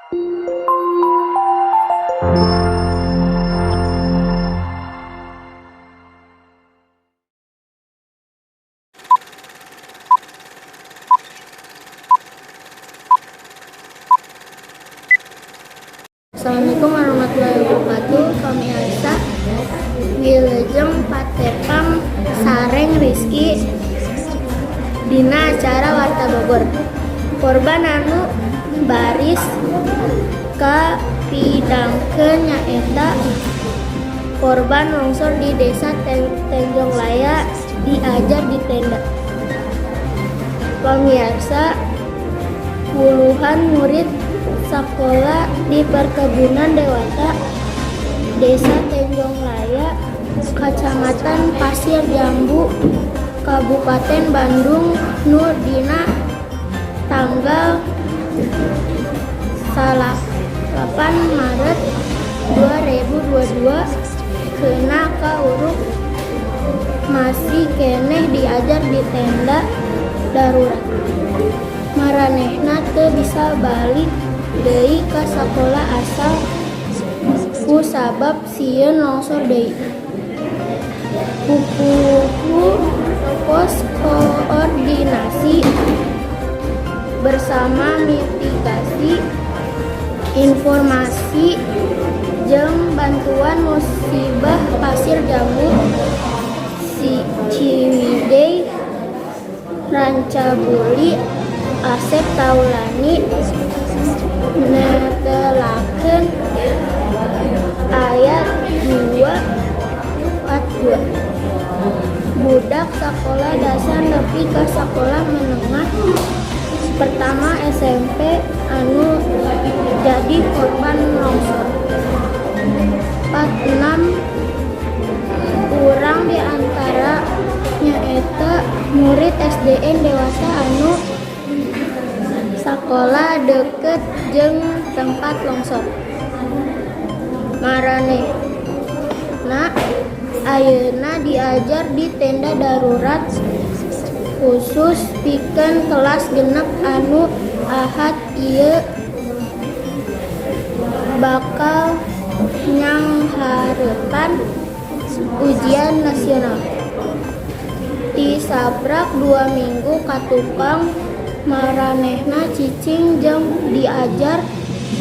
Assalamualaikum warahmatullahi wabarakatuh. Kami Aisyah Wilujeng Patepang Sareng Rizky dina acara Warta Bogor. Korban anu baris kapidangkeun nyaeta korban longsor di Desa Tanjung Laya diajar di tenda. Pamirsa, puluhan murid sekolah di perkebunan Dewata Desa Tanjung Laya Kecamatan Pasir Jambu Kabupaten Bandung nu dina tanggal 8 Maret 2022 keuna kauruk masih keneh diajar di tenda darurat. Maranehna teu bisa balik deui ka sakola asal ku sabab sieun longsor deui. Kuku pos koordinasi bersama mitigasi informasi jeung bantuan musibah Pasir Jambu Ciwidey Rancabuli Asep Taulani netelakeun ayat 242 budak sakola dasar nepi ka sakola menengah pertama SMP anu jadi korban longsor. 46 urang diantara nyaeta murid SDN Dewata anu sakola deket jeung tempat longsor. Maranehna ayeuna diajar di tenda darurat khusus pikeun kelas genep anu ahad ieu bakal nyanghareupan ujian nasional. Disabrak 2 minggu katukang maranehna cicing jeung diajar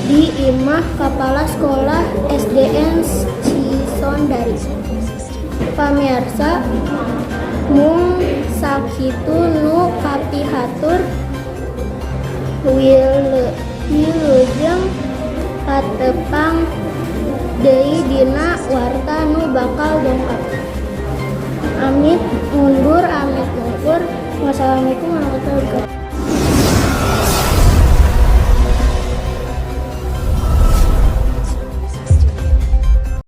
di imah kepala sekolah SDN Cisondari. Pamirsa, mung sakitu nu kapihatur wilujeng patepang deui dina warta nu bakal dongkap. Amit mundur. Wassalamualaikum warahmatullahi wabarakatuh.